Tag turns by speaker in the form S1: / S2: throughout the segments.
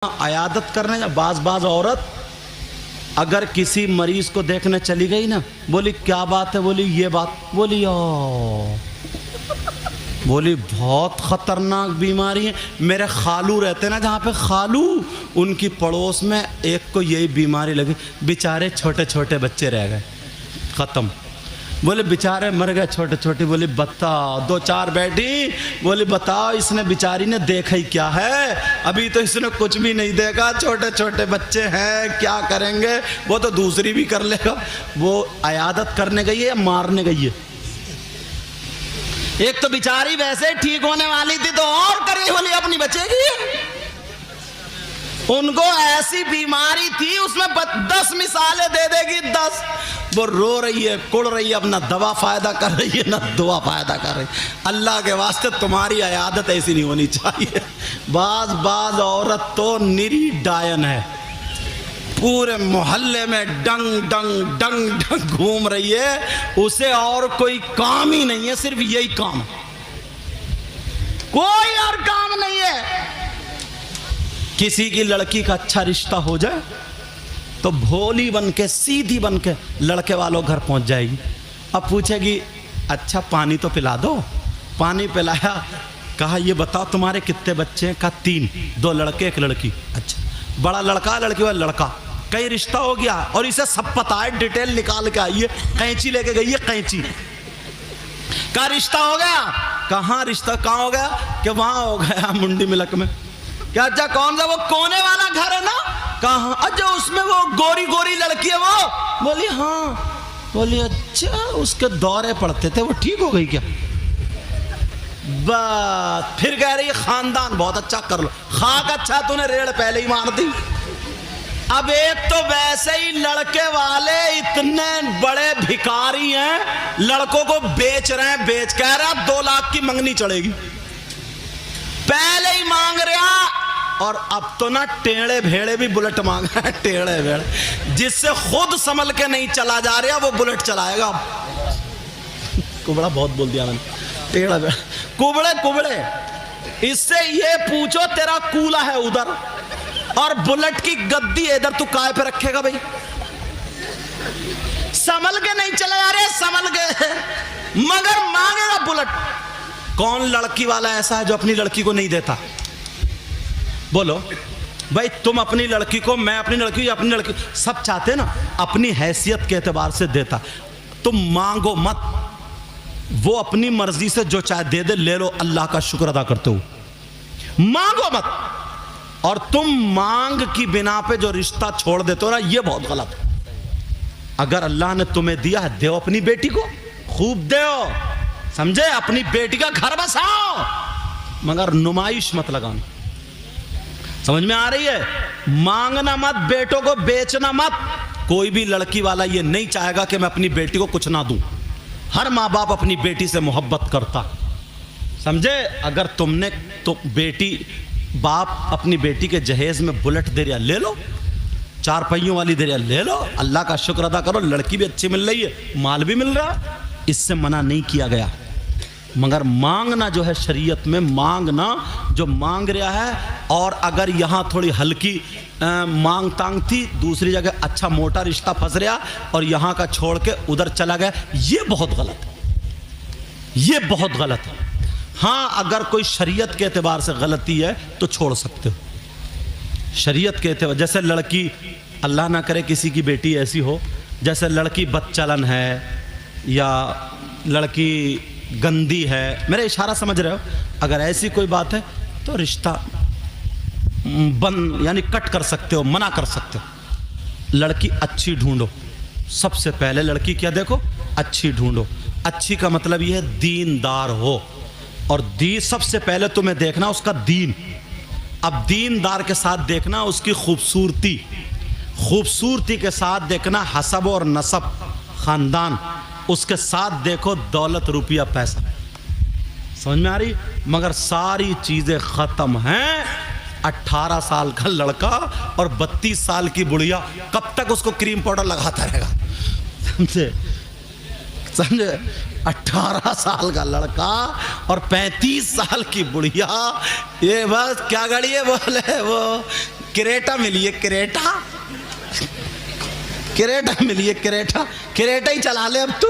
S1: अयादत करने बाज बाज औरत अगर किसी मरीज को देखने चली गई ना, बोली क्या बात है, बोली ये बात, बोली बोली बहुत खतरनाक बीमारी है। मेरे खालू रहते ना जहाँ पे, खालू उनकी पड़ोस में एक को यही बीमारी लगी, बेचारे छोटे छोटे बच्चे रह गए, ख़त्म। बोले बेचारे मर गए छोटे छोटे। बोले बताओ, दो चार बैठी, बोले बताओ इसने बेचारी ने देखा ही क्या है, अभी तो इसने कुछ भी नहीं देखा, छोटे छोटे बच्चे हैं, क्या करेंगे, वो तो दूसरी भी कर लेगा। वो अयादत करने गई है या मारने गई है? एक तो बेचारी वैसे ठीक होने वाली थी तो और करी, बोली अपनी बचेगी। उनको ऐसी बीमारी थी उसमें 10 मिसालें दे देगी, 10। वो रो रही है, कुड़ रही है, अपना दवा फायदा कर रही है ना दुआ फायदा कर रही। अल्लाह के वास्ते तुम्हारी अयादत ऐसी नहीं होनी चाहिए। बाज बाज औरत तो निरी डायन है, पूरे मोहल्ले में डंग डंग डंग डंग घूम रही है, उसे और कोई काम ही नहीं है, सिर्फ यही काम है, कोई और काम नहीं है। किसी की लड़की का अच्छा रिश्ता हो जाए तो भोली बन के, सीधी बन के लड़के वालों घर पहुंच जाएगी। अब पूछेगी अच्छा पानी तो पिला दो, पानी पिलाया, कहा ये बताओ तुम्हारे कितने बच्चे हैं, कहा 3, 2 लड़के 1 लड़की। अच्छा, बड़ा लड़का लड़की वाला लड़का, कहीं रिश्ता हो गया और इसे सब पता है, डिटेल निकाल के आइए, कैंची लेके गई है, कैंची का रिश्ता हो गया। कहाँ रिश्ता, कहाँ हो गया, कि वहां हो गया मुंडी मिलक में। क्या अच्छा कौन सा, वो कोने वाला घर है ना, कहाँ, अच्छा उसमें वो गोरी गोरी लड़की है वो, बोली हाँ, बोली अच्छा उसके दौरे पड़ते थे, वो ठीक हो गई क्या? बस फिर कह रही है खानदान बहुत अच्छा, कर लो, खाक अच्छा तूने रेड़ पहले ही मार दी। अब एक तो वैसे ही लड़के वाले इतने बड़े भिखारी हैं, लड़कों को बेच रहे हैं, बेच, कह रहा 2 लाख की मंगनी चढ़ेगी, पहले ही मांग रहा। और अब तो ना टेढ़े भेड़े भी बुलेट मांग रहे हैं, टेढ़े भेड़े, जिससे खुद संभल के नहीं चला जा रहा वो बुलेट चलाएगा। कुबड़ा बहुत बोल दिया मैंने, टेढ़ा भेड़ा, कुबड़े कुबड़े। इससे ये पूछो तेरा कूला है उधर और बुलेट की गद्दी इधर, तू काय पे रखेगा भाई? संभल के नहीं चला जा रहे, संभल के, मगर मांगेगा बुलेट। कौन लड़की वाला ऐसा है जो अपनी लड़की को नहीं देता? बोलो भाई, तुम अपनी लड़की को, मैं अपनी लड़की, अपनी लड़की, सब चाहते हैं ना अपनी हैसियत के एतबार से देता। तुम मांगो मत, वो अपनी मर्जी से जो चाहे दे दे, ले लो, अल्लाह का शुक्र अदा करते हो, मांगो मत। और तुम मांग की बिना पे जो रिश्ता छोड़ देते हो ना, ये बहुत गलत है। अगर अल्लाह ने तुम्हें दिया है, दो अपनी बेटी को, खूब दो, समझे, अपनी बेटी का घर बसाओ, मगर नुमाइश मत लगाना। समझ में आ रही है? मांगना मत, बेटों को बेचना मत। कोई भी लड़की वाला ये नहीं चाहेगा कि मैं अपनी बेटी को कुछ ना दूं। हर माँ बाप अपनी बेटी से मोहब्बत करता, समझे। अगर तुमने तो बेटी, बाप अपनी बेटी के जहेज में बुलेट दे रहा, ले लो, 4 पहियों वाली दे रहा, ले लो, अल्लाह का शुक्र अदा करो, लड़की भी अच्छी मिल रही है, माल भी मिल रहा, इससे मना नहीं किया गया। मगर मांगना जो है शरीयत में, मांगना जो मांग रहा है, और अगर यहाँ थोड़ी हल्की मांग तांग थी, दूसरी जगह अच्छा मोटा रिश्ता फंस रहा और यहाँ का छोड़ के उधर चला गया, ये बहुत गलत है, ये बहुत गलत है। हाँ, अगर कोई शरीयत के एतबार से गलती है तो छोड़ सकते हो, शरीयत के एतबार। जैसे लड़की, अल्लाह ना करे किसी की बेटी ऐसी हो, जैसे लड़की बदचलन है या लड़की गंदी है, मेरा इशारा समझ रहे हो, अगर ऐसी कोई बात है तो रिश्ता बंद, यानी कट कर सकते हो, मना कर सकते हो। लड़की अच्छी ढूंढो, सबसे पहले लड़की क्या देखो, अच्छी ढूंढो। अच्छी का मतलब यह है दीनदार हो, और दीन सबसे पहले तुम्हें देखना उसका दीन। अब दीनदार के साथ देखना उसकी खूबसूरती, खूबसूरती के साथ देखना हसब और नसब, खानदान, उसके साथ देखो दौलत, रुपया, पैसा। समझ में आ रही? मगर सारी चीजें खत्म हैं। 18 साल का लड़का और 32 साल की बुढ़िया, कब तक उसको क्रीम पाउडर लगाता रहेगा? समझे, समझे, 18 साल का लड़का और 35 साल की बुढ़िया, ये बस क्या गाड़ी है बोले वो क्रेटा मिली है, क्रेटा, क्रेटा मिली है, क्रेटा, क्रेटा ही चला ले अब तू,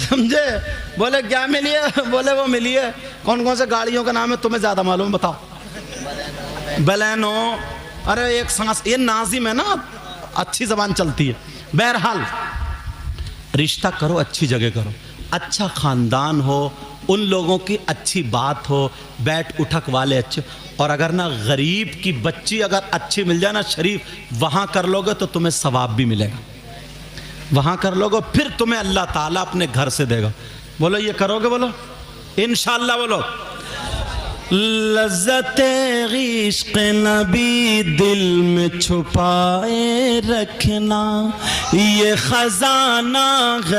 S1: समझे। बोले क्या मिली है? बोले वो मिली है। कौन कौन से गाड़ियों का नाम है तुम्हें ज्यादा मालूम, बताओ। बलेनो, अरे एक सांस, ये नाजिम है ना, अच्छी जबान चलती है। बहरहाल रिश्ता करो, अच्छी जगह करो, अच्छा खानदान हो, उन लोगों की अच्छी बात हो, बैठ उठक वाले अच्छे। और अगर ना गरीब की बच्ची अगर अच्छी मिल जाए ना, शरीफ, वहां कर लोगे तो तुम्हें सवाब भी मिलेगा, वहां कर लोगे फिर तुम्हें अल्लाह ताला अपने घर से देगा। बोलो ये करोगे? बोलो इंशाअल्लाह। बोलो लज़्ज़ते इश्क़ नबी दिल में छुपाए रखना, ये खजाना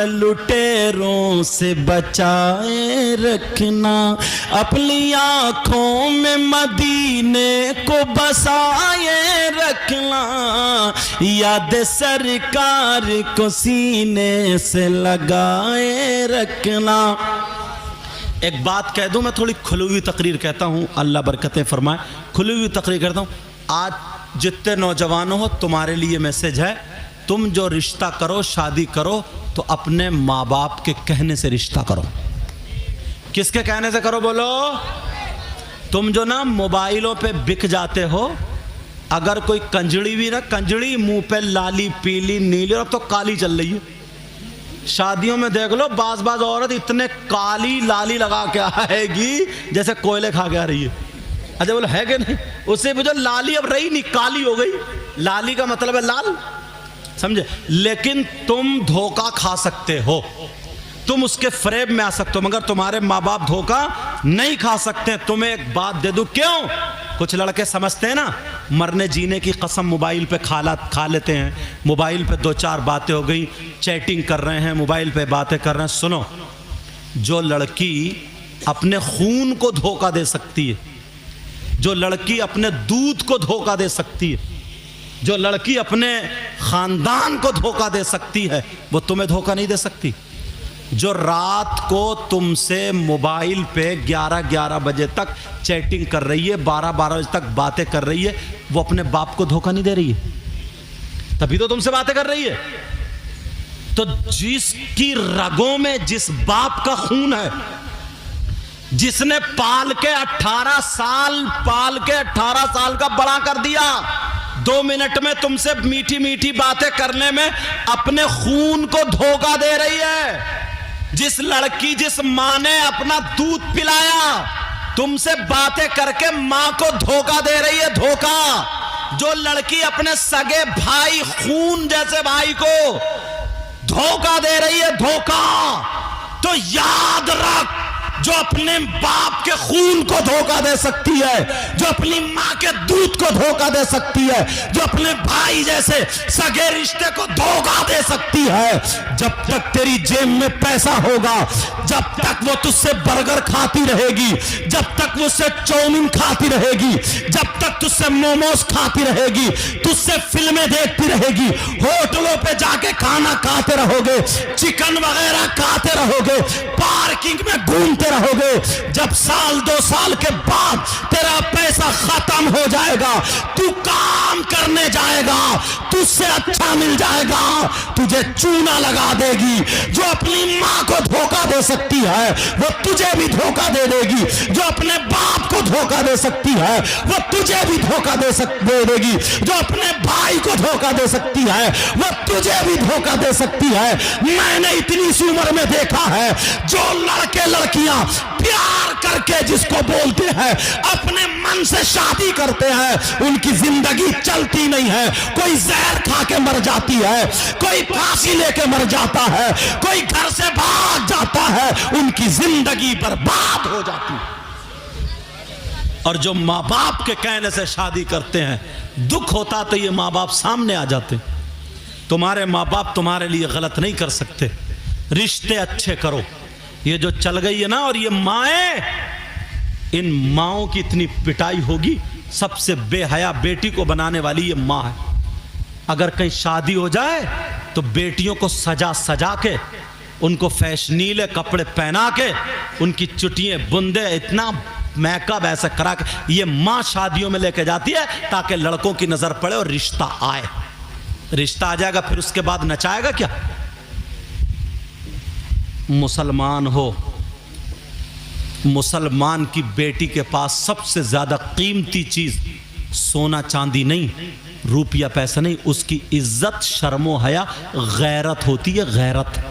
S1: लुटेरों से बचाए रखना, अपनी आँखों में मदीने को बसाए रखना, याद सरकार को सीने से लगाए रखना। एक बात कह दूं, मैं थोड़ी खुली हुई तकरीर कहता हूं, अल्लाह बरकतें फरमाए, खुली हुई तकरीर करता हूं। आज जितने नौजवानों हो, तुम्हारे लिए मैसेज है, तुम जो रिश्ता करो, शादी करो, तो अपने माँ बाप के कहने से रिश्ता करो। किसके कहने से करो? बोलो। तुम जो ना मोबाइलों पे बिक जाते हो, अगर कोई कंजड़ी भी ना, कंजड़ी मुंह पे लाली पीली नीली और अब तो काली चल रही है, शादियों में देख लो, बाज बाज औरत इतने काली लाली लगा के आएगी जैसे कोयले खा के आ रही है। अच्छा बोलो है कि नहीं? उससे भी जो लाली अब रही नहीं, काली हो गई। लाली का मतलब है लाल, समझे। लेकिन तुम धोखा खा सकते हो, तुम उसके फ्रेब में आ सकते हो, मगर तुम्हारे माँ बाप धोखा नहीं खा सकते। तुम्हें एक बात दे दूं, क्यों? कुछ लड़के समझते हैं ना, मरने जीने की कसम मोबाइल पे खा लेते हैं, मोबाइल पे दो चार बातें हो गई, चैटिंग कर रहे हैं, मोबाइल पे बातें कर रहे हैं। सुनो, जो लड़की अपने खून को धोखा दे सकती है, जो लड़की अपने दूध को धोखा दे सकती है, जो लड़की अपने खानदान को धोखा दे सकती है, वो तुम्हें धोखा नहीं दे सकती। जो रात को तुमसे मोबाइल पे 11-11 बजे तक चैटिंग कर रही है, 12-12 बजे तक बातें कर रही है, वो अपने बाप को धोखा नहीं दे रही है, तभी तो तुमसे बातें कर रही है। तो जिसकी रगों में जिस बाप का खून है, जिसने पाल के 18 साल का बड़ा कर दिया, 2 मिनट में तुमसे मीठी मीठी बातें करने में अपने खून को धोखा दे रही है। जिस लड़की, जिस माँ ने अपना दूध पिलाया, तुमसे बातें करके माँ को धोखा दे रही है, धोखा। जो लड़की अपने सगे भाई, खून जैसे भाई को धोखा दे रही है, धोखा। तो याद रख, जो अपने बाप के खून को धोखा दे सकती है, जो अपनी माँ के दूध को धोखा दे सकती है, जो अपने भाई जैसे सगे रिश्ते को धोखा दे सकती है, जब तक तेरी जेब में पैसा होगा, जब तक वो तुझसे बर्गर खाती रहेगी, जब तक वो उससे चाउमीन खाती रहेगी, जब तक तुझसे मोमोज खाती रहेगी, तुझसे फिल्में देखती रहेगी, होटलों पे जाके खाना खाते रहोगे, चिकन वगैरह खाते रहोगे, पार्किंग में घूमते रहोगे, जब 1-2 साल के बाद तेरा पैसा खत्म हो जाएगा, तू काम करने जाएगा, तुझसे अच्छा मिल जाएगा, तुझे चूना लगा देगी। जो अपनी माँ को धोखा दे सकती है, वो तुझे भी धोखा दे देगी। जो अपने बाप को धोखा दे सकती है, वो तुझे भी धोखा दे देगी। जो अपने भाई को धोखा दे सकती है, वो तुझे भी धोखा दे सकती है। मैंने इतनी सी उम्र में देखा है, जो लड़के लड़कियां प्यार करके जिसको बोलते हैं, अपने मन से शादी करते हैं, उनकी जिंदगी चलती नहीं है। कोई जहर खा के मर जाती है, कोई फांसी लेके मर जाता है, कोई घर से भाग जाता है, उनकी जिंदगी बर्बाद हो जाती है। और जो माँ बाप के कहने से शादी करते हैं, दुख होता तो ये माँ बाप सामने आ जाते। तुम्हारे माँ बाप तुम्हारे लिए गलत नहीं कर सकते। रिश्ते अच्छे करो। ये जो चल गई है ना, और ये माएं, इन माओं की इतनी पिटाई होगी। सबसे बेहया बेटी को बनाने वाली ये माँ है। अगर कहीं शादी हो जाए तो बेटियों को सजा सजा के, उनको फैशनीले कपड़े पहना के, उनकी चुटियां बुंदे इतना मैं कब ऐसा करा के ये माँ शादियों में लेके जाती है ताकि लड़कों की नजर पड़े और रिश्ता आए। रिश्ता आ जाएगा फिर उसके बाद नचाएगा क्या? मुसलमान हो, मुसलमान की बेटी के पास सबसे ज्यादा कीमती चीज सोना चांदी नहीं, रुपया पैसा नहीं, उसकी इज्जत शर्मो हया गैरत होती है। गैरत।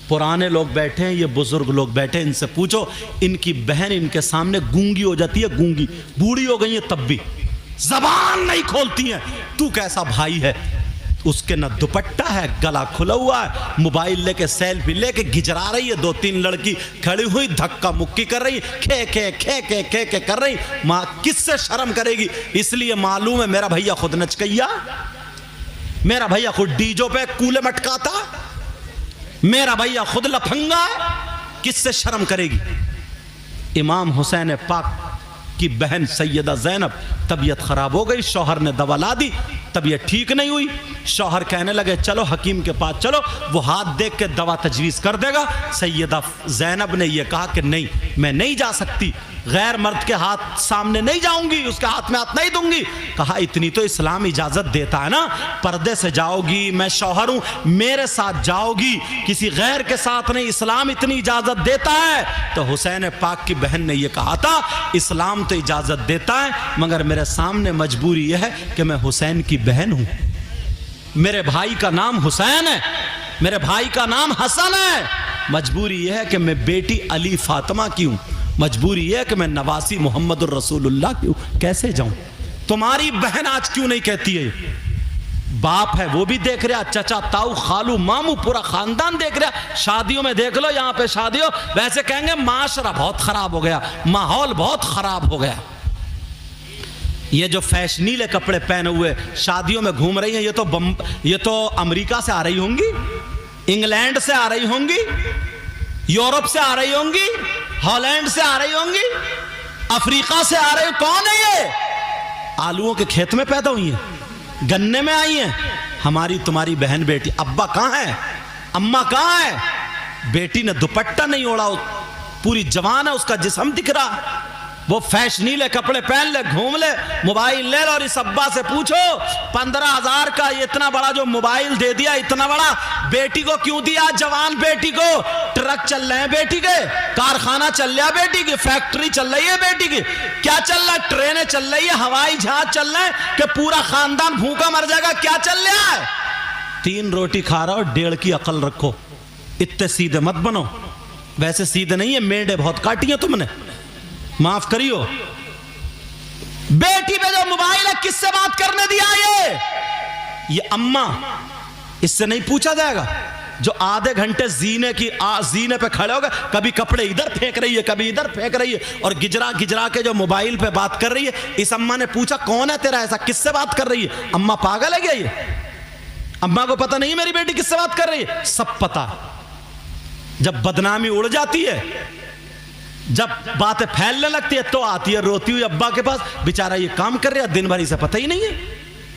S1: पुराने लोग बैठे हैं, ये बुजुर्ग लोग बैठे हैं, इनसे पूछो, इनकी बहन इनके सामने गूंगी हो जाती है, गूंगी, बूढ़ी हो गई है तब भी जबान नहीं खोलती है। तू कैसा भाई है? उसके न दुपट्टा है, गला खुला हुआ है, मोबाइल लेके सेल्फी लेके गिजरा रही है, 2-3 लड़की खड़ी हुई धक्का मुक्की कर रही, खे खे खे खे खे खे कर रही। माँ किससे शर्म करेगी? इसलिए मालूम है मेरा भैया खुद नचकैया, मेरा भैया खुद डीजो पे कूले मटकाता, मेरा भैया खुद लफंगा है, किससे शर्म करेगी? इमाम हुसैन पाक की बहन सैयदा ज़ैनब तबीयत खराब हो गई, शौहर ने दवा ला दी, तबीयत ठीक नहीं हुई। शौहर कहने लगे चलो हकीम के पास चलो, वो हाथ देख के दवा तजवीज़ कर देगा। सैयदा ज़ैनब ने यह कहा कि नहीं, मैं नहीं जा सकती, गैर मर्द के हाथ सामने नहीं जाऊंगी, उसके हाथ में हाथ नहीं दूंगी। कहा इतनी तो इस्लाम इजाजत देता है ना, पर्दे से जाओगी, मैं शौहर हूं, मेरे साथ जाओगी, किसी गैर के साथ नहीं, इस्लाम इतनी इजाजत देता है। तो हुसैन पाक की बहन ने यह कहा था इस्लाम तो इजाजत देता है, मगर मेरे सामने मजबूरी यह है कि मैं हुसैन की बहन हूं, मेरे भाई का नाम हुसैन है, मेरे भाई का नाम हसन है, मजबूरी यह है कि मैं बेटी अली फातिमा की हूं, मजबूरी यह है कि मैं नवासी मोहम्मद रसूलुल्लाह की हूं, कैसे जाऊं? तुम्हारी बहन आज क्यों नहीं कहती है? बाप है वो भी देख रहा, चचा ताऊ खालू मामू पूरा खानदान देख रहा। शादियों में देख लो, यहां पे शादी हो, वैसे कहेंगे माशरा बहुत खराब हो गया, माहौल बहुत खराब हो गया। ये जो फैशनीले कपड़े पहने हुए शादियों में घूम रही हैं, ये तो अमेरिका से आ रही होंगी, इंग्लैंड से आ रही होंगी, यूरोप से आ रही होंगी, हॉलैंड से आ रही होंगी, अफ्रीका से आ रही। कौन है ये? आलूओं के खेत में पैदा हुई है, गन्ने में आई है। हमारी तुम्हारी बहन बेटी, अब्बा कहां है, अम्मा कहां है? बेटी ने दुपट्टा नहीं ओढ़ा, पूरी जवान है, उसका जिस्म दिख रहा, वो फैशनीले कपड़े पहन ले, घूम ले, मोबाइल ले लो, और इस अब्बा से पूछो 15,000 का इतना बड़ा जो मोबाइल दे दिया, इतना बड़ा बेटी को क्यों दिया? जवान बेटी को, ट्रक चल रहे हैं बेटी के, कारखाना चल रहा है बेटी की, फैक्ट्री चल रही है बेटी की, क्या चल रहा है? ट्रेनें चल रही है, हवाई जहाज चल रहे हैं कि पूरा खानदान भूखा मर जाएगा, क्या चल रहा है? 3 रोटी खा रहा हो, 1.5 की अकल रखो, इतने सीधे मत बनो। वैसे सीधे नहीं है, मेढे बहुत काटी है तुमने, माफ करियो। बेटी पे जो मोबाइल है किससे बात करने दिया? ये अम्मा, इससे नहीं पूछा जाएगा? जो आधे घंटे जीने पे खड़े हो गए, कभी कपड़े इधर फेंक रही है, कभी इधर फेंक रही है, और गिजरा गिजरा के जो मोबाइल पे बात कर रही है। इस अम्मा ने पूछा कौन है तेरा ऐसा, किससे बात कर रही है? अम्मा पागल है क्या? ये अम्मा को पता नहीं मेरी बेटी किससे बात कर रही है? सब पता। जब बदनामी उड़ जाती है, जब बातें फैलने लगती है, तो आती है रोती हुई अब्बा के पास, बेचारा ये काम कर रहा दिन भर, इसे पता ही नहीं है।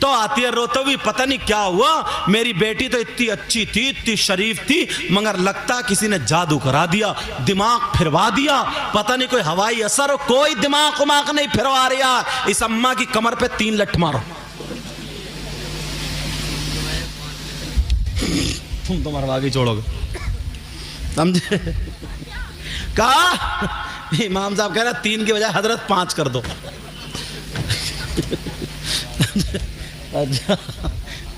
S1: तो आती है रोते हुई, पता नहीं क्या हुआ, मेरी बेटी तो इतनी अच्छी थी, इतनी शरीफ थी, मगर लगता किसी ने जादू करा दिया, दिमाग फिरवा दिया, पता नहीं कोई हवाई असर हो, कोई दिमाग उमाग नहीं फिरवा रहा। इस अम्मा की कमर पे 3 लठ मारो, तुम तो मरवा के छोड़ोगे, समझे? कहा इमाम साहब कह रहे 3 की बजाय हजरत 5 कर दो। अच्छा,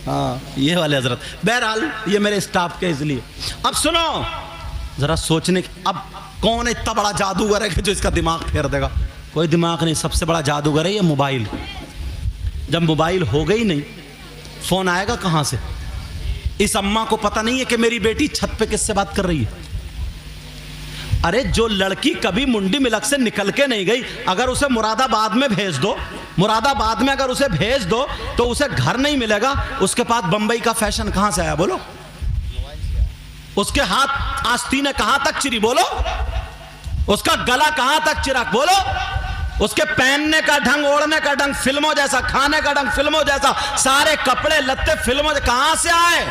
S1: हाँ ये वाले हजरत। बहरहाल ये मेरे स्टाफ के, इसलिए अब सुनो जरा सोचने की, अब कौन इतना बड़ा जादूगर है कि जो इसका दिमाग फेर देगा? कोई दिमाग नहीं, सबसे बड़ा जादूगर है ये मोबाइल। जब मोबाइल हो गई नहीं, फोन आएगा कहां से? इस अम्मा को पता नहीं है कि मेरी बेटी छत पे किससे बात कर रही है। अरे जो लड़की कभी मुंडी मिलक से निकल के नहीं गई, अगर उसे मुरादाबाद में भेज दो, मुरादाबाद में अगर उसे भेज दो तो उसे घर नहीं मिलेगा। उसके पास बंबई का फैशन कहां से आया बोलो? उसके हाथ आस्तीनें कहां तक चिरी बोलो? उसका गला कहां तक चिरा बोलो? उसके पहनने का ढंग, ओढ़ने का ढंग फिल्मों जैसा, खाने का ढंग फिल्मों जैसा, सारे कपड़े लत्ते फिल्मों, कहां से आए?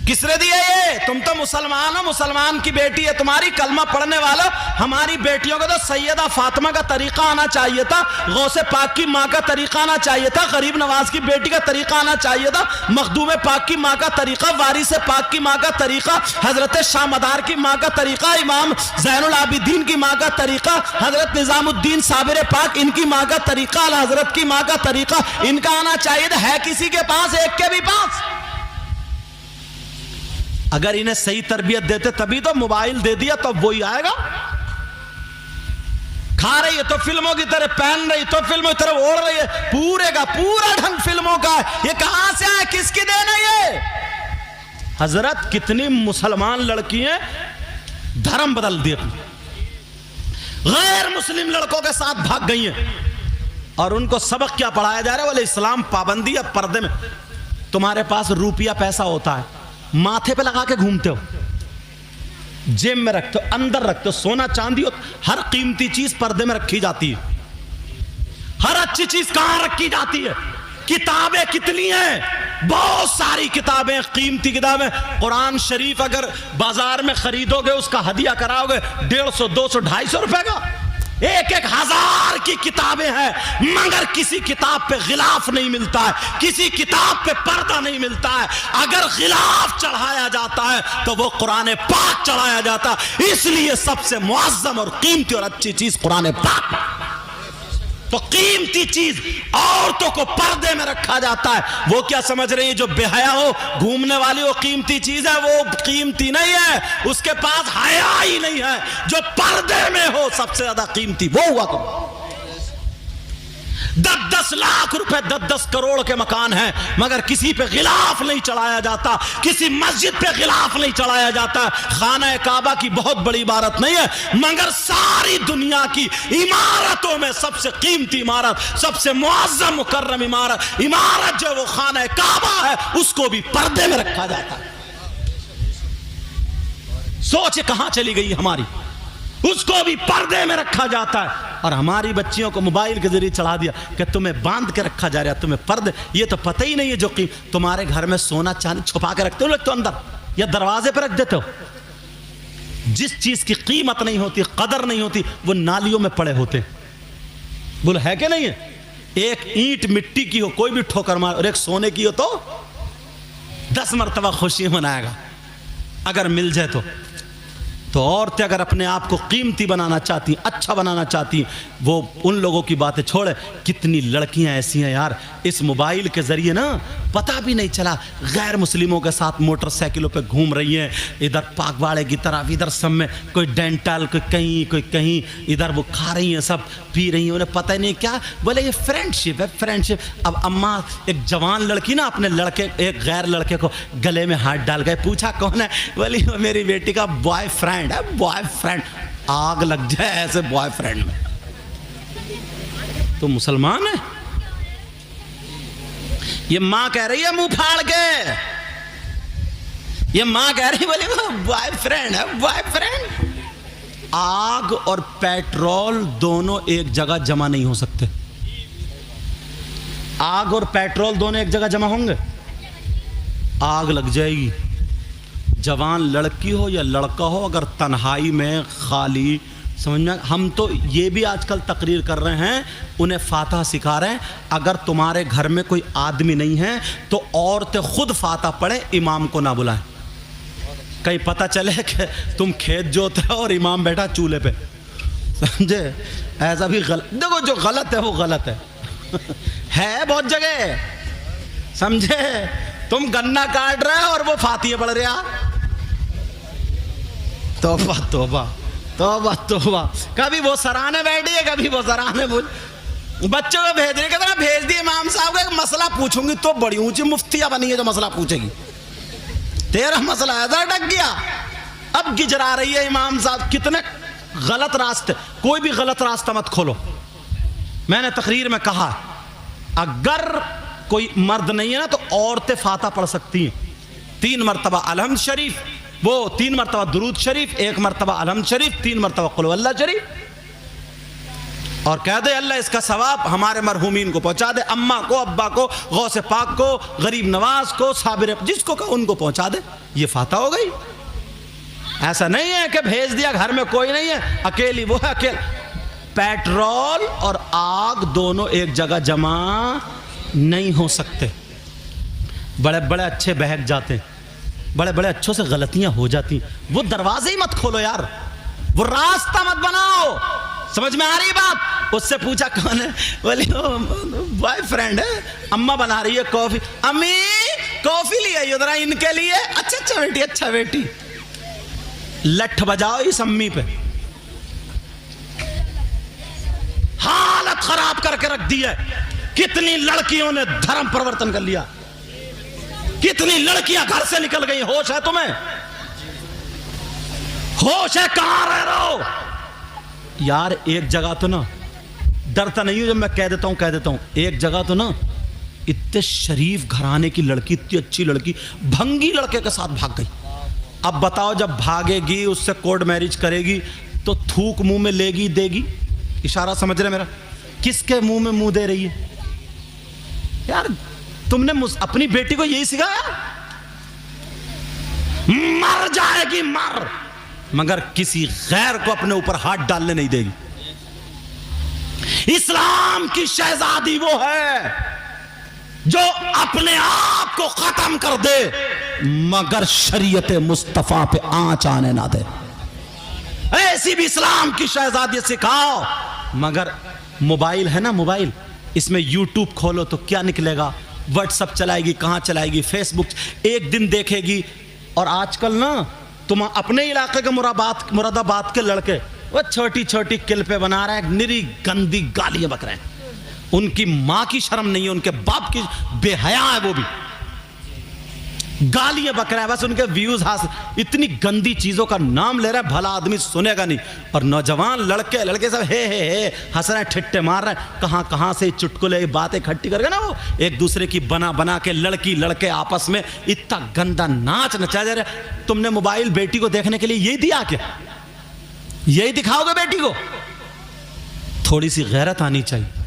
S1: किसने दिया ये? तुम तो मुसलमान हो, मुसलमान की बेटी है तुम्हारी, कलमा पढ़ने वाला। हमारी बेटियों को तो सैयदा फातिमा का तरीका आना चाहिए था, गौसे पाक की माँ का तरीका आना चाहिए था, गरीब नवाज की बेटी का तरीका आना चाहिए था, मखदूम पाक की माँ का तरीका, वारिस पाक की माँ का तरीका, हजरत शाह मदार की माँ का तरीका, इमाम ज़ैनुल आबिदीन की माँ का तरीका, हजरत निजामुद्दीन साबिर पाक इनकी माँ का तरीका, अल हजरत की माँ का तरीका इनका आना चाहिए था। है किसी के पास? एक के भी पास? अगर इन्हें सही तरबियत देते तभी तो, मोबाइल दे दिया तो वही आएगा। खा रही है तो फिल्मों की तरह, पहन रही तो फिल्मों की तरह ओढ़ रही है, पूरे का पूरा ढंग फिल्मों का। ये कहां से आए? किसकी देन है ये? हजरत कितनी मुसलमान लड़कियां धर्म बदल दिए, गैर मुस्लिम लड़कों के साथ भाग गई हैं, और उनको सबक क्या पढ़ाया जा रहा है? बोले इस्लाम पाबंदी है पर्दे में। तुम्हारे पास रुपया पैसा होता है, माथे पे लगा के घूमते हो, जेब में रखते हो, अंदर रखते हो, सोना चांदी हो, हर कीमती चीज पर्दे में रखी जाती है। हर अच्छी चीज कहां रखी जाती है? किताबें कितनी हैं? बहुत सारी किताबें, कीमती किताबें। कुरान शरीफ अगर बाजार में खरीदोगे, उसका हदिया कराओगे 150, 200, 250 रुपए का। एक एक हजार की किताबें हैं, मगर किसी किताब पे गिलाफ नहीं मिलता है, किसी किताब पे पर्दा नहीं मिलता है। अगर गिलाफ चढ़ाया जाता है तो वो कुरान पाक चढ़ाया जाता है। इसलिए सबसे मुअज्जम और कीमती और अच्छी चीज कुरान पाक। तो कीमती चीज औरतों को पर्दे में रखा जाता है। वो क्या समझ रही है? जो बेहया हो, घूमने वाली, वो कीमती चीज है? वो कीमती नहीं है, उसके पास हया ही नहीं है। जो पर्दे में हो सबसे ज्यादा कीमती वो हुआ। तो 10-10 लाख रुपए, 10-10 करोड़ के मकान हैं, मगर किसी पे गिलाफ नहीं चढ़ाया जाता, किसी मस्जिद पे गिलाफ नहीं चढ़ाया जाता। खाना काबा की बहुत बड़ी इमारत नहीं है, मगर सारी दुनिया की इमारतों में सबसे कीमती इमारत, सबसे मुअज्जम मुकर्रम इमारत जो वो खाना काबा है, उसको भी पर्दे में रखा जाता है। सोच कहां चली गई हमारी? उसको भी पर्दे में रखा जाता है। और हमारी बच्चियों को मोबाइल के जरिए चढ़ा दिया कि तुम्हें बांध के रखा जा रहा है, तुम्हें पर्दे। ये तो पता ही नहीं है जो कि तुम्हारे घर में सोना चांदी छुपा के रखते हो लोग तो अंदर, या दरवाजे पर रख देते हो। जिस चीज की कीमत नहीं होती, कदर नहीं होती, वो नालियों में पड़े होते। बोलो है कि नहीं है? एक ईंट मिट्टी की हो, कोई भी ठोकर मार, और एक सोने की हो तो 10 मरतबा खुशी मनाएगा अगर मिल जाए तो औरतें अगर अपने आप को कीमती बनाना चाहती, अच्छा बनाना चाहती, वो उन लोगों की बातें छोड़े। कितनी लड़कियां ऐसी हैं यार, इस मोबाइल के जरिए ना पता भी नहीं चला गैर मुस्लिमों के साथ मोटरसाइकिलों पे घूम रही हैं, इधर पागवाड़े की तरफ, इधर सब में कोई डेंटल, कोई कहीं, इधर वो खा रही हैं, सब पी रही हैं, उन्हें पता ही नहीं क्या। बोले ये फ्रेंडशिप है, फ्रेंडशिप। अब अम्मा, एक जवान लड़की ना अपने लड़के, एक गैर लड़के को गले में हाथ डाल गए, पूछा कौन है? बोली मेरी बेटी का बॉयफ्रेंड है। बॉयफ्रेंड? आग लग जाए ऐसे बॉयफ्रेंड में। तो मुसलमान है? ये मां कह रही है मुंह फाड़ के, ये मां कह रही, बोली वो बॉयफ्रेंड है, बॉयफ्रेंड। आग और पेट्रोल दोनों एक जगह जमा नहीं हो सकते। आग और पेट्रोल दोनों एक जगह जमा होंगे? आग लग जाएगी। जवान लड़की हो या लड़का हो, अगर तन्हाई में खाली, समझना, हम तो ये भी आजकल तकरीर कर रहे हैं, उन्हें फातिहा सिखा रहे हैं। अगर तुम्हारे घर में कोई आदमी नहीं है तो औरतें खुद फातिहा पढ़े, इमाम को ना बुलाएं। कहीं पता चले कि तुम खेत जोत रहे हो और इमाम बैठा चूल्हे पे, समझे? ऐसा भी गलत। देखो जो गलत है वो गलत है बहुत जगह, समझे? तुम गन्ना काट रहे हो और वो फातिहा पढ़ रहा। तौबा तौबा तौबा तौबा। कभी वो सराहने बैठी है, कभी वो सराहने बोल। बच्चों को भेज रहे, कहते ना भेज दिए इमाम साहब का, एक मसला पूछूंगी तो बड़ी ऊंची मुफ्तिया बनी है जो मसला पूछेगी। तेरा मसला ऐसा अटक गया, अब गिजरा रही है इमाम साहब। कितने गलत रास्ते, कोई भी गलत रास्ता मत खोलो। मैंने तकरीर में कहा अगर कोई मर्द नहीं है ना तो औरतें फातिहा पढ़ सकती हैं। 3 मरतबा अलहम्द शरीफ, वो 3 मरतबा दुरूद शरीफ, 1 मरतबा अलहम्द शरीफ, 3 मरतबा कुल हुवल्लाह शरीफ। और कह दे अल्लाह इसका सवाब हमारे मरहूमीन को पहुंचा दे, अम्मा को, अब्बा को, गौसे पाक को, गरीब नवाज को, साबिर, जिसको कहो उनको पहुंचा दे। ये फातह हो गई। ऐसा नहीं है कि भेज दिया घर में कोई नहीं है, अकेली वो है अकेले। पेट्रोल और आग दोनों एक जगह जमा नहीं हो सकते। बड़े बड़े अच्छे बहक जाते, बड़े बड़े अच्छों से गलतियां हो जाती। वो दरवाजे ही मत खोलो यार, वो रास्ता मत बनाओ। समझ में आ रही बात? उससे पूछा कौन है, बोली बॉयफ्रेंड है, अम्मा बना रही है कॉफी, अम्मी कॉफी ले आई उधर इनके लिए। अच्छा अच्छा बेटी, अच्छा बेटी। लठ बजाओ इस अम्मी पे, हालत खराब करके रख दी है। कितनी लड़कियों ने धर्म परिवर्तन कर लिया, कितनी लड़कियां घर से निकल गई। होश है तुम्हें? होश है? कहां रह रहे हो यार? एक जगह तो ना, डरता नहीं हूं जब मैं कह देता हूं, एक जगह तो ना इतने शरीफ घराने की लड़की, इतनी अच्छी लड़की भंगी लड़के के साथ भाग गई। अब बताओ, जब भागेगी, उससे कोर्ट मैरिज करेगी तो थूक मुंह में लेगी, देगी? इशारा समझ रहे मेरा? किसके मुंह में मुंह दे रही है यार? तुमने अपनी बेटी को यही सिखाया? मर जाएगी मर, मगर किसी गैर को अपने ऊपर हाथ डालने नहीं देगी। इस्लाम की शहजादी वो है जो अपने आप को खत्म कर दे मगर शरीयत मुस्तफा पे आंच आने ना दे। ऐसी भी इस्लाम की शहजादी सिखाओ। मगर मोबाइल है ना, मोबाइल, इसमें यूट्यूब खोलो तो क्या निकलेगा? व्हाट्सएप चलाएगी, कहां चलाएगी, फेसबुक एक दिन देखेगी। और आजकल ना तुम अपने इलाके के मुरादाबाद के लड़के वो छोटी छोटी क्लिपें बना रहे हैं, निरी गंदी गालियां बक रहे हैं। उनकी मां की शर्म नहीं है, उनके बाप की बेहया है, वो भी गालियां बक रहा है, बस उनके व्यूज हासिल। इतनी गंदी चीजों का नाम ले रहा है, भला आदमी सुनेगा नहीं। और नौजवान लड़के सब हे हंस रहे हैं, ठिट्टे मार रहे हैं। कहां से चुटकुले बातें इकट्ठी करके ना वो एक दूसरे की बना के लड़के आपस में इतना गंदा नाच नचा जा रहा है। तुमने मोबाइल बेटी को देखने के लिए यही दिया क्या? यही दिखाओगे बेटी को? थोड़ी सी गैरत आनी चाहिए।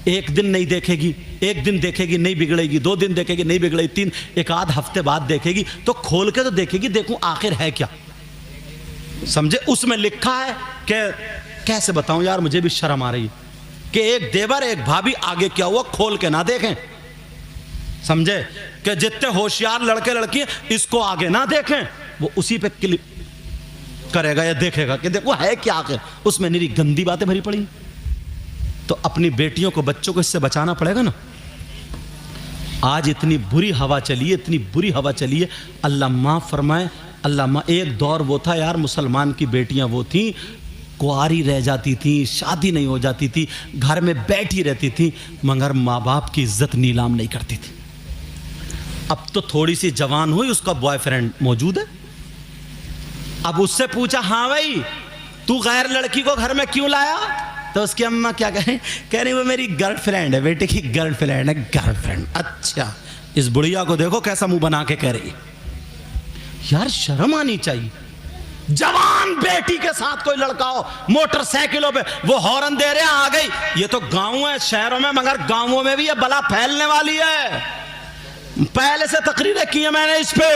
S1: एक दिन नहीं देखेगी, एक दिन देखेगी नहीं बिगड़ेगी, 2 दिन देखेगी नहीं बिगड़ेगी, 3 एक आध हफ्ते बाद देखेगी तो खोल के तो देखेगी, देखूं आखिर है क्या। समझे? उसमें लिखा है कि कैसे बताऊं यार, मुझे भी शर्म आ रही है कि एक देवर एक भाभी आगे क्या हुआ खोल के ना देखें। समझे? कि जितने होशियार लड़के लड़की इसको आगे ना देखें, वो उसी पे क्लिक करेगा या देखेगा कि देखो है क्या आखिर। उसमें निरी गंदी बातें भरी पड़ी। तो अपनी बेटियों को, बच्चों को इससे बचाना पड़ेगा ना। आज इतनी बुरी हवा चली है, इतनी बुरी हवा चली है, अल्लाह माफ़ फरमाए, अल्लाह माँ। एक दौर वो था यार, मुसलमान की बेटियां वो थी, कुंवारी रह जाती थी, शादी नहीं हो जाती थी, घर में बैठी रहती थी, मगर माँ बाप की इज्जत नीलाम नहीं करती थी। अब तो थोड़ी सी जवान हुई, उसका बॉयफ्रेंड मौजूद है। अब उससे पूछा, हाँ भाई तू गैर लड़की को घर में क्यों लाया? तो उसकी अम्मा क्या कह रही वो मेरी गर्लफ्रेंड है, बेटे की गर्लफ्रेंड है। गर्लफ्रेंड? अच्छा। इस बुढ़िया को देखो कैसा मुंह बना के कह रही। यार शर्म आनी चाहिए। जवान बेटी के साथ कोई लड़का हो, मोटरसाइकिलों पे वो हॉर्न दे रहे हैं, आ गई। ये तो गांव है शहरों में, मगर गांवों में भी ये बला फैलने वाली है। पहले से तकरीरें की है मैंने इस पे,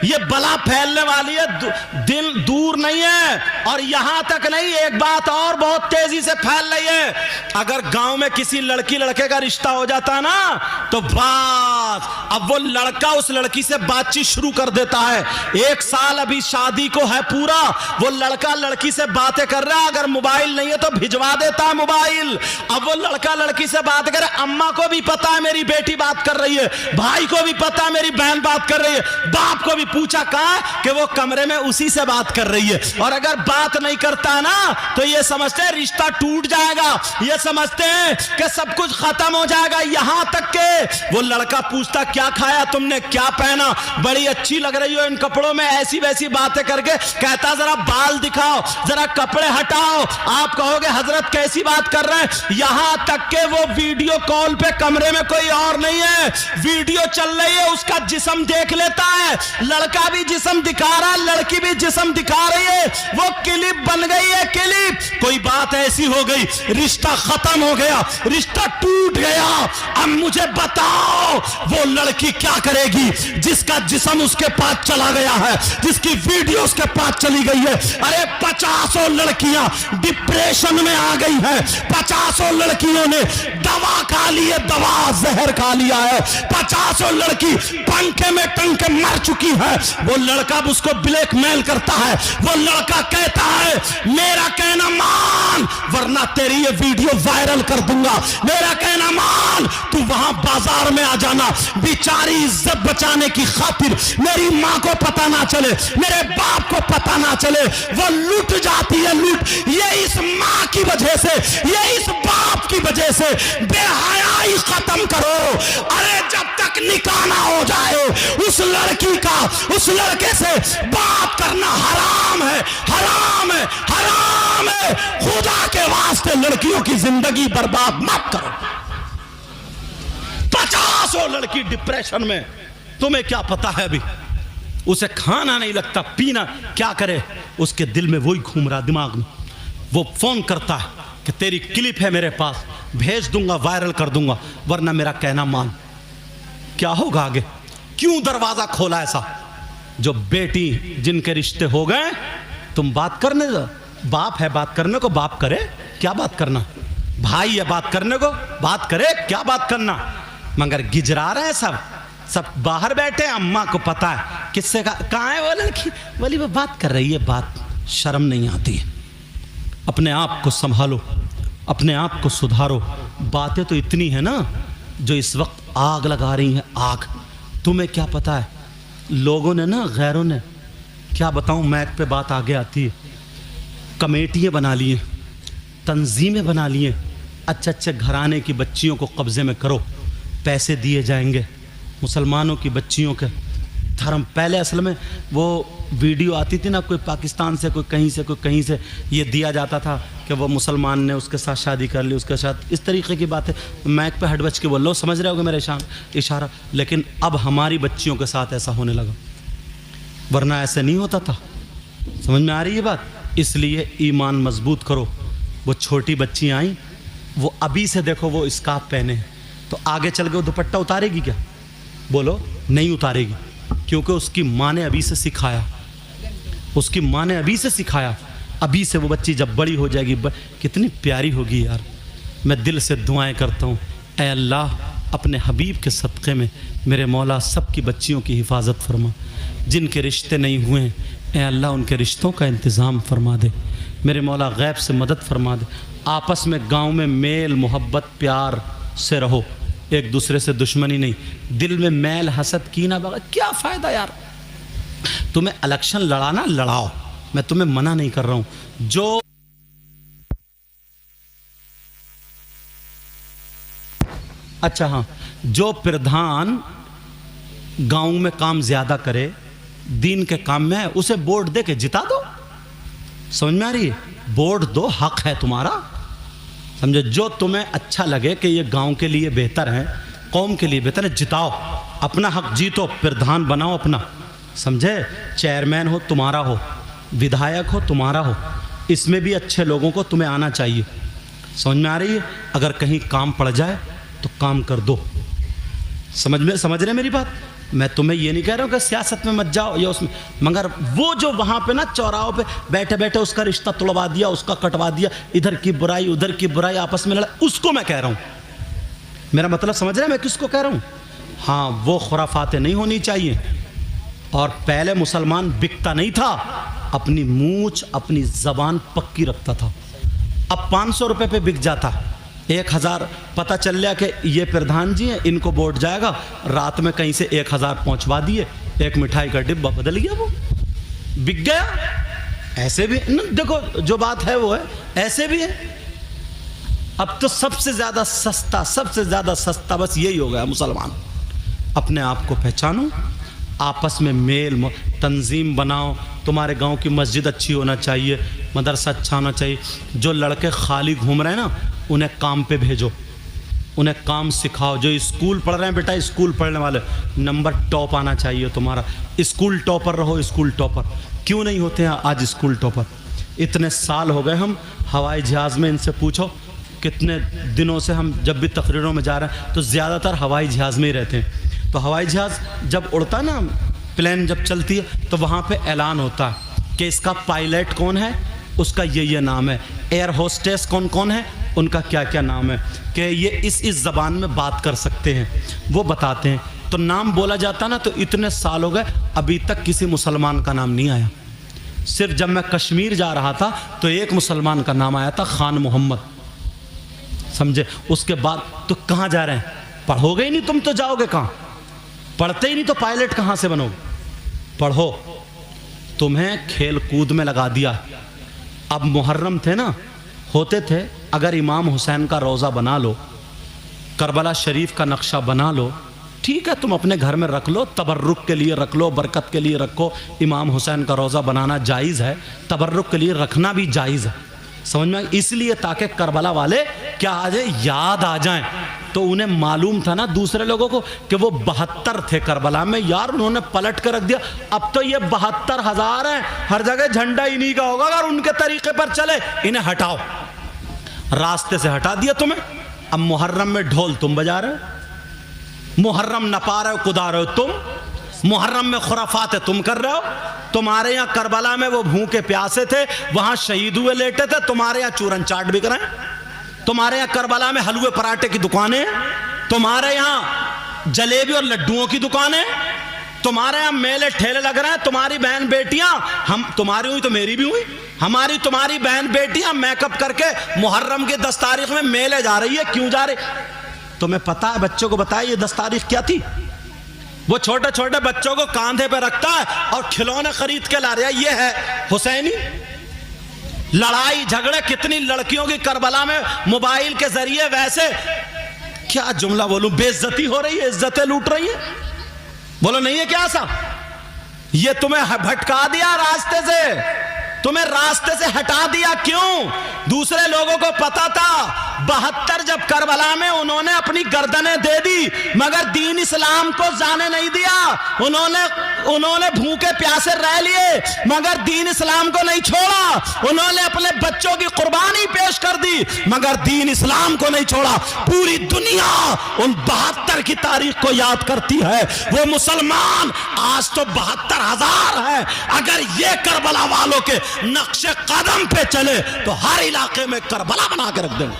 S1: ये बला फैलने वाली है, दिन दूर नहीं है। और यहां तक नहीं, एक बात और बहुत तेजी से फैल रही है। अगर गांव में किसी लड़की लड़के का रिश्ता हो जाता ना, तो बस अब वो लड़का उस लड़की से बातचीत शुरू कर देता है। 1 साल अभी शादी को है पूरा, वो लड़का लड़की से बातें कर रहा है। अगर मोबाइल नहीं है तो भिजवा देता है मोबाइल। अब वो लड़का लड़की से बात करे, अम्मा को भी पता है मेरी बेटी बात कर रही है, भाई को भी पता है मेरी बहन बात कर रही है, बाप को भी पूछा कहा कि वो कमरे में उसी से बात कर रही है। और अगर बात नहीं करता ना तो ये समझते हैं रिश्ता टूट जाएगा, ये समझते हैं कि सब कुछ खत्म हो जाएगा। यहां तक के वो लड़का पूछता क्या खाया तुमने, क्या पहना, बड़ी अच्छी लग रही हो इन कपड़ों में, ऐसी वैसी बातें करके कहता जरा बाल दिखाओ, जरा कपड़े हटाओ। आप कहोगे हजरत कैसी बात कर रहे हैं। यहां तक के वो वीडियो कॉल पे कमरे में कोई और नहीं है, वीडियो चल चल रही है उसका जिस्म देख लेता है, लड़का भी जिस्म दिखा रहा है, लड़की भी जिस्म दिखा रही है, वो क्लिप बन गई है क्लिप। कोई बात ऐसी हो गई, रिश्ता खत्म हो गया, रिश्ता टूट गया। अब मुझे बताओ वो लड़की क्या करेगी जिसका जिस्म उसके पास चला गया है, जिसकी वीडियो उसके पास चली गई है। अरे 50 लड़कियां डिप्रेशन में आ गई हैं, 50 लड़कियों ने दवा खा ली है, दवा जहर खा लिया है, 50 लड़की पंखे में टंग के मर चुकी है। वो लड़का उसको ब्लैकमेल करता है, वो लड़का कहता है मेरा कहना मान वरना तेरी ये वीडियो वायरल कर दूंगा, मेरा कहना मान, तू वहां बाजार में आ जाना। बेचारी इज्जत बचाने की खातिर मेरी मां को पता ना चले, मेरे बाप को पता ना चले, वो लूट जाती है, लूट। ये इस मां की वजह से, ये इस बाप की वजह से। बेहयाई खत्म करो। अरे जब तक निकाह ना हो जाए उस लड़की का उस लड़के से बात करना हराम है, हराम है, हराम है। खुदा के वास्ते लड़कियों की जिंदगी बर्बाद मत करो। 50 लड़की डिप्रेशन में, तुम्हें क्या पता है अभी उसे खाना नहीं लगता, पीना क्या करे, उसके दिल में वही घूम रहा दिमाग में। वो फोन करता है कि तेरी क्लिप है मेरे पास, भेज दूंगा, वायरल कर दूंगा वरना मेरा कहना मान। क्या होगा आगे? क्यों दरवाजा खोला ऐसा? जो बेटी जिनके रिश्ते हो गए, तुम बात करने दो, बाप है बात करने को, बाप करे क्या बात करना, भाई है बात करने को, बात करे क्या बात करना, मगर गिजरा रहे सब, सब बाहर बैठे। अम्मा को पता है किससे कहाँ है वो लड़की, बोली वो बात कर रही है, बात शर्म नहीं आती है। अपने आप को संभालो, अपने आप को सुधारो। बातें तो इतनी है ना जो इस वक्त आग लगा रही हैं, आग। तुम्हें क्या पता है लोगों ने ना, गैरों ने, क्या बताऊं, मैक पे बात आगे आती है, कमेटियाँ बना ली हैं, तंजीमें बना ली हैं, अच्छे अच्छे घराने की बच्चियों को कब्जे में करो, पैसे दिए जाएंगे। मुसलमानों की बच्चियों के धर्म, पहले असल में वो वीडियो आती थी ना, कोई पाकिस्तान से, कोई कहीं से, कोई कहीं से, ये दिया जाता था कि वो मुसलमान ने उसके साथ शादी कर ली, उसके साथ इस तरीके की बातें। मैक पे हट बच के बोल लो, समझ रहे होगे मेरा इशारा। लेकिन अब हमारी बच्चियों के साथ ऐसा होने लगा, वरना ऐसे नहीं होता था। समझ में आ रही है बात? इसलिए ईमान मजबूत करो। वो छोटी बच्ची आई, वो अभी से देखो वो स्कार्फ पहने, तो आगे चल के वो दुपट्टा उतारेगी क्या? बोलो नहीं उतारेगी, क्योंकि उसकी माँ ने अभी से सिखाया, उसकी माँ ने अभी से सिखाया। अभी से वो बच्ची जब बड़ी हो जाएगी, कितनी प्यारी होगी यार। मैं दिल से दुआएं करता हूँ, ऐ अल्लाह अपने हबीब के सदक़े में मेरे मौला सब की बच्चियों की हिफाजत फरमा। जिनके रिश्ते नहीं हुए हैं ऐ अल्लाह उनके रिश्तों का इंतज़ाम फरमा दे। मेरे मौला गैब से मदद फरमा दे। आपस में गाँव में मेल मोहब्बत प्यार से रहो, एक दूसरे से दुश्मनी नहीं। दिल में मैल हसद कीना बगा, क्या फ़ायदा यार। तुम्हें इलेक्शन लड़ाना लड़ाओ, मैं तुम्हें मना नहीं कर रहा हूँ। जो अच्छा हाँ, जो प्रधान गांव में काम ज़्यादा करे, दीन के काम में है, उसे वोट दे के जिता दो। समझ में आ रही है? वोट दो, हक है तुम्हारा, समझे। जो तुम्हें अच्छा लगे कि ये गांव के लिए बेहतर है, कौम के लिए बेहतर है, जिताओ, अपना हक जीतो, प्रधान बनाओ अपना, समझे। चेयरमैन हो तुम्हारा हो, विधायक हो तुम्हारा हो, इसमें भी अच्छे लोगों को तुम्हें आना चाहिए। समझ में आ रही है? अगर कहीं काम पड़ जाए तो काम कर दो। समझ रहे मेरी बात? मैं तुम्हें ये नहीं कह रहा हूँ कि सियासत में मत जाओ या उसमें, मगर वो जो वहाँ पे ना चौराहों पे बैठे बैठे उसका रिश्ता तोड़वा दिया, उसका कटवा दिया, इधर की बुराई उधर की बुराई, आपस में लड़ा, उसको मैं कह रहा हूँ। मेरा मतलब समझ रहे हैं मैं किसको कह रहा हूँ? हाँ, वो खुराफातें नहीं होनी चाहिए। और पहले मुसलमान बिकता नहीं था, अपनी मूंछ अपनी ज़बान पक्की रखता था। अब 500 रुपये पे बिक जाता, 1000 पता चल लिया कि ये प्रधान जी हैं, इनको वोट जाएगा, रात में कहीं से 1000 पहुंचवा दिए, एक मिठाई का डिब्बा बदल गया, वो बिक गया। ऐसे भी देखो, जो बात है वो है, ऐसे भी है। अब तो सबसे ज़्यादा सस्ता बस यही हो गया मुसलमान। अपने आप को पहचानो, आपस में मेल तंजीम बनाओ। तुम्हारे गांव की मस्जिद अच्छी होना चाहिए, मदरसा अच्छा होना चाहिए। जो लड़के खाली घूम रहे हैं ना, उन्हें काम पे भेजो। उन्हें काम सिखाओ। जो स्कूल पढ़ रहे हैं बेटा, स्कूल पढ़ने वाले, नंबर टॉप आना चाहिए तुम्हारा। स्कूल टॉपर रहो, स्कूल टॉपर। क्यों नहीं होते हैं आज स्कूल टॉपर? इतने साल हो गए हम हवाई जहाज़ में, इनसे पूछो कितने दिनों से हम जब भी तकरीरों में जा रहे हैं तो ज़्यादातर हवाई जहाज़ में ही रहते हैं। तो हवाई जहाज़ जब उड़ता ना, प्लेन जब चलती है तो वहाँ पे ऐलान होता है कि इसका पायलट कौन है, उसका ये नाम है, एयर होस्टेस कौन कौन है, उनका क्या क्या नाम है, कि ये इस ज़बान में बात कर सकते हैं, वो बताते हैं। तो नाम बोला जाता ना, तो इतने साल हो गए अभी तक किसी मुसलमान का नाम नहीं आया। सिर्फ जब मैं कश्मीर जा रहा था तो एक मुसलमान का नाम आया था, खान मोहम्मद, समझे। उसके बाद तो कहाँ जा रहे हैं? पढ़ोगे ही नहीं तुम तो जाओगे कहाँ? पढ़ते ही नहीं तो पायलट कहाँ से बनोगे? पढ़ो। तुम्हें खेल कूद में लगा दिया। अब मुहर्रम थे ना, होते थे, अगर इमाम हुसैन का रोज़ा बना लो, करबला शरीफ का नक्शा बना लो, ठीक है, तुम अपने घर में रख लो, तबर्रुक के लिए रख लो, बरकत के लिए रखो। इमाम हुसैन का रोज़ा बनाना जायज़ है, तबर्रुक के लिए रखना भी जायज़ है, समझ में? इसलिए ताकि करबला वाले क्या आ जाए, याद आ जाएं। तो उन्हें मालूम था ना दूसरे लोगों को कि वो 72 थे करबला में, यार उन्होंने पलट कर रख दिया। अब तो ये 72,000 हैं, हर जगह झंडा इन्हीं का होगा। अगर उनके तरीके पर चले, इन्हें हटाओ, रास्ते से हटा दिया तुम्हें। अब मुहर्रम में ढोल तुम बजा रहे हो, मुहर्रम नपा रहे हो, कुदा रहे हो तुम, मुहर्रम में खुराफात तुम कर रहे हो। तुम्हारे यहाँ करबला में वो भूखे प्यासे थे, वहां शहीद हुए लेटे थे, तुम्हारे यहाँ चूरन चाट बिक रहे हैं। तुम्हारे यहाँ करबला में हलवे पराठे की दुकानें, तुम्हारे यहाँ जलेबी और लड्डुओं की दुकानें, तुम्हारे यहाँ मेले ठेले लग रहे हैं। तुम्हारी बहन बेटियां, हम तुम्हारी हुई तो मेरी भी हुई, हमारी तुम्हारी बहन बेटियां मेकअप करके मुहर्रम की 10 तारीख में मेले जा रही है। क्यों जा रही? तुम्हें पता है? बच्चों को बताया ये 10 तारीख क्या थी? वो छोटे छोटे बच्चों को कांधे पे रखता है और खिलौने खरीद के ला रहा है। ये है हुसैनी। लड़ाई झगड़े कितनी लड़कियों की करबला में मोबाइल के जरिए, वैसे क्या जुमला बोलूं, बेइज्जती हो रही है, इज्जतें लूट रही है। बोलो नहीं है क्या ऐसा? ये तुम्हें भटका दिया रास्ते से, तुम्हें रास्ते से हटा दिया। क्यों? दूसरे लोगों को पता था 72 जब करबला में उन्होंने अपनी गर्दनें दे दी, मगर दीन इस्लाम को जाने नहीं दिया। उन्होंने भूखे प्यासे रह लिए, मगर दीन इस्लाम को नहीं छोड़ा। उन्होंने अपने बच्चों की कुर्बानी पेश कर दी, मगर दीन इस्लाम को नहीं छोड़ा। पूरी दुनिया उन 72 की तारीख को याद करती है। वो मुसलमान आज तो 72,000 है। अगर ये करबला वालों के नक्शे कदम पे चले तो हर इलाके में करबला बना के रख देंगे।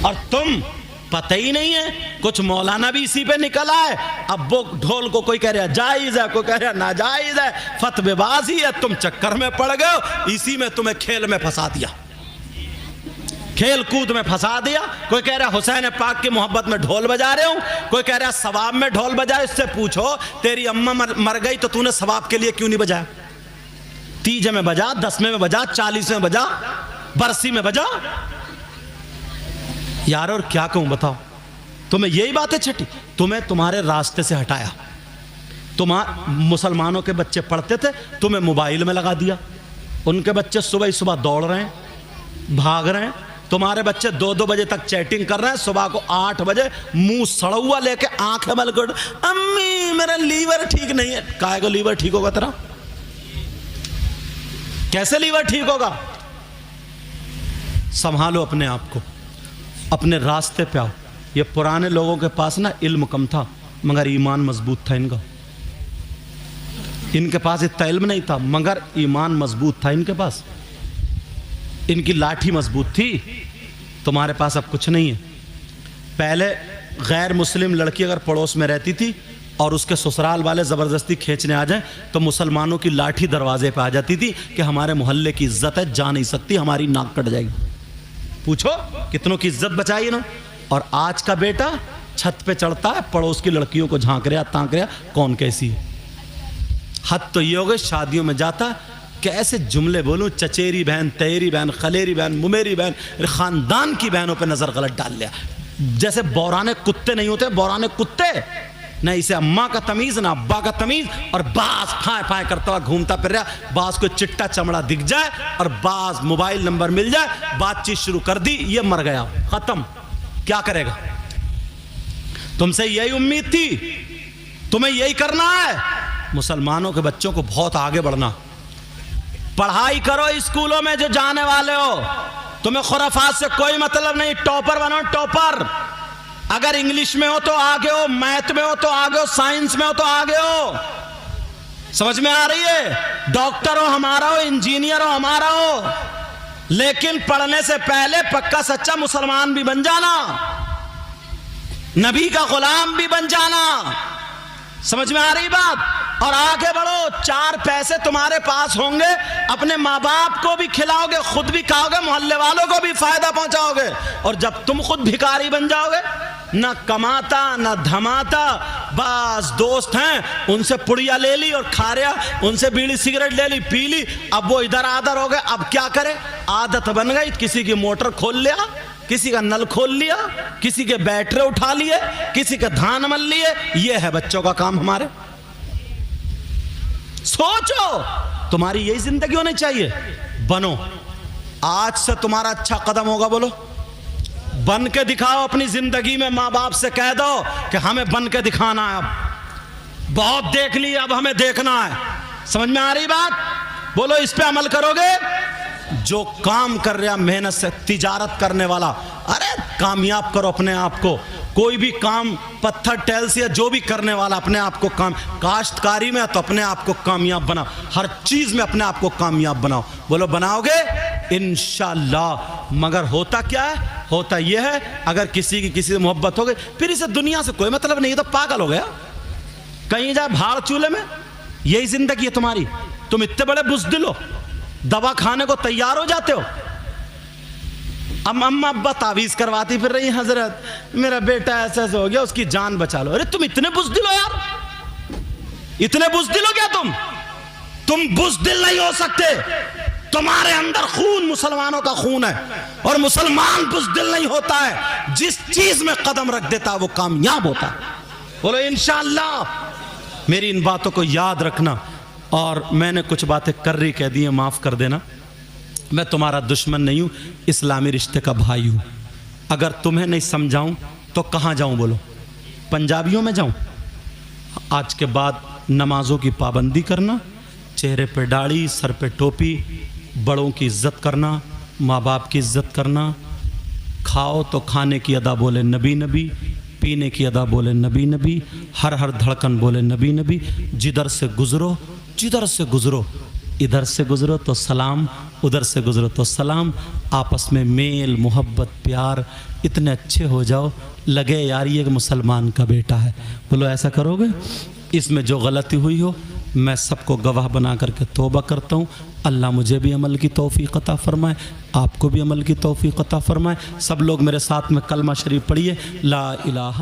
S1: और तुम पता ही नहीं है, कुछ मौलाना भी इसी पे निकला है। अब वो ढोल को कोई कह रहा जायज है, कोई कह रहा नाजायज है, फतवेबाजी है। तुम चक्कर में पड़ गए हो, इसी में तुम्हें खेल में फंसा दिया, खेल कूद में फंसा दिया। कोई कह रहा हुसैन पाक की मोहब्बत में ढोल बजा रहे हो, कोई कह रहा सवाब में ढोल बजाए। इससे पूछो तेरी अम्मा मर गई तो तूने सवाब के लिए क्यों नहीं बजाया? 30 में बजा, 10 में बजा, 40 में बजा, बरसी में बजा। यार और क्या कहूं बताओ? तुम्हें यही बातें छटी, तुम्हें तुम्हारे रास्ते से हटाया। मुसलमानों के बच्चे पढ़ते थे, तुम्हें मोबाइल में लगा दिया। उनके बच्चे सुबह ही सुबह दौड़ रहे हैं, भाग रहे हैं। तुम्हारे बच्चे 2-2 बजे तक चैटिंग कर रहे हैं, सुबह को 8 बजे मुंह सड़ा हुआ लेके आंखें मलकर, अम्मी मेरा लीवर ठीक नहीं है। काहे को लीवर ठीक होगा तेरा? कैसे लीवर ठीक होगा? संभालो अपने आप को, अपने रास्ते पे आओ। ये पुराने लोगों के पास ना इल्म कम था, मगर ईमान मजबूत था इनका। इनके पास इतना इल्म नहीं था, मगर ईमान मजबूत था इनके पास। इनकी लाठी मजबूत थी, तुम्हारे पास अब कुछ नहीं है। पहले गैर मुस्लिम लड़की अगर पड़ोस में रहती थी और उसके ससुराल वाले ज़बरदस्ती खींचने आ जाए तो मुसलमानों की लाठी दरवाजे पे आ जाती थी कि हमारे मोहल्ले की इज्जत है, जा नहीं सकती, हमारी नाक कट जाएगी। पूछो कितनों की इज्जत बचाई ना। और आज का बेटा छत पे चढ़ता है, पड़ोस की लड़कियों को झांक रहा तांक रहा, कौन कैसी है। हद तो ये हो गई, शादियों में जाता कैसे जुमले बोलूं, चचेरी बहन, तेरी बहन, खलेरी बहन, मुमेरी बहन, खानदान की बहनों पे नजर गलत डाल लिया। जैसे बौराने कुत्ते नहीं होते, बौराने कुत्ते न इसे अम्मा का तमीज ना अब्बा का तमीज, और बाज फाय फाय करता हुआ घूमता फिर रहा। बाज को चिट्टा चमड़ा दिख जाए और बाज मोबाइल नंबर मिल जाए, बातचीत शुरू कर दी, ये मर गया, खत्म। क्या करेगा? तुमसे यही उम्मीद थी, तुम्हें यही करना है। मुसलमानों के बच्चों को बहुत आगे बढ़ना, पढ़ाई करो स्कूलों में जो जाने वाले हो, तुम्हें खुराफात से कोई मतलब नहीं, टॉपर बनो टॉपर। अगर इंग्लिश में हो तो आगे हो, मैथ में हो तो आगे हो, साइंस में हो तो आगे हो। समझ में आ रही है? डॉक्टर हो हमारा हो, इंजीनियर हो हमारा हो, लेकिन पढ़ने से पहले पक्का सच्चा मुसलमान भी बन जाना, नबी का गुलाम भी बन जाना। समझ में आ रही बात? और आगे बढ़ो, 4 पैसे तुम्हारे पास होंगे, अपने माँ बाप को भी खिलाओगे, खुद भी खाओगे, मोहल्ले वालों को भी फायदा पहुंचाओगे। और जब तुम खुद भिखारी बन जाओगे, ना कमाता ना धमाता, बस दोस्त हैं उनसे पुड़िया ले ली और खा रहा, उनसे बीड़ी सिगरेट ले ली पी ली, अब वो इधर आदर हो गए। अब क्या करे? आदत बन गई, किसी की मोटर खोल लिया, किसी का नल खोल लिया, किसी के बैटरे उठा लिए, किसी के धान मल लिए। ये है बच्चों का काम हमारे। सोचो, तुम्हारी यही जिंदगी होनी चाहिए। बनो, आज से तुम्हारा अच्छा कदम होगा, बोलो बन के दिखाओ अपनी जिंदगी में। माँ बाप से कह दो कि हमें बन के दिखाना है, अब बहुत देख ली, अब हमें देखना है। समझ में आ रही बात? बोलो इस पे अमल करोगे? जो काम कर रहा मेहनत से, तिजारत करने वाला, अरे कामयाब करो अपने आप को। कोई भी काम पत्थर टैल से जो भी करने वाला, अपने आप को काम, काश्तकारी में तो अपने आप को कामयाब बनाओ, हर चीज में अपने आप को कामयाब बनाओ। बोलो बनाओगे इंशाअल्लाह। मगर होता क्या है? होता यह है, अगर किसी की किसी से मोहब्बत हो गई, फिर इसे दुनिया से कोई मतलब नहीं, तो पागल हो गया, कहीं जाए भाड़ चूल्हे में। यही जिंदगी है तुम्हारी। तुम इतने बड़े बुज़दिल हो, दवा खाने को तैयार हो जाते हो। अब अम्मा अब्बा तावीज करवाती फिर रही, हजरत मेरा बेटा ऐसा ऐसा हो गया, उसकी जान बचा लो। अरे तुम इतने बुज़दिल हो यार, इतने बुज़दिल हो क्या तुम बुज़दिल नहीं हो सकते। तुम्हारे अंदर खून मुसलमानों का खून है, और मुसलमान बुज़दिल नहीं होता है, जिस चीज में कदम रख देता है वो कामयाब होता है। बोलो इंशाअल्लाह। मेरी इन बातों को याद रखना। और मैंने कुछ बातें कर रही कह दी है, माफ कर देना। मैं तुम्हारा दुश्मन नहीं हूं, इस्लामी रिश्ते का भाई हूं। अगर तुम्हें नहीं समझाऊं तो कहां जाऊं? बोलो पंजाबियों में जाऊं? आज के बाद नमाजों की पाबंदी करना, चेहरे पे दाढ़ी, सर पे टोपी, बड़ों की इज्जत करना, माँ बाप की इज्जत करना, खाओ तो खाने की अदा बोले नबी नबी, पीने की अदा बोले नबी नबी, हर धड़कन बोले नबी नबी, जिधर से गुजरो इधर से गुजरो तो सलाम, उधर से गुजरो तो सलाम। आपस में मेल मोहब्बत प्यार इतने अच्छे हो जाओ, लगे यार ये मुसलमान का बेटा है। बोलो ऐसा करोगे? इसमें जो गलती हुई हो मैं सबको गवाह बना करके तौबा करता हूँ। अल्लाह मुझे भी अमल की तौफीक अता फरमाए, आपको भी अमल की तौफीक अता फरमाए। सब लोग मेरे साथ में कलमा शरीफ पढ़िए, ला इलाहा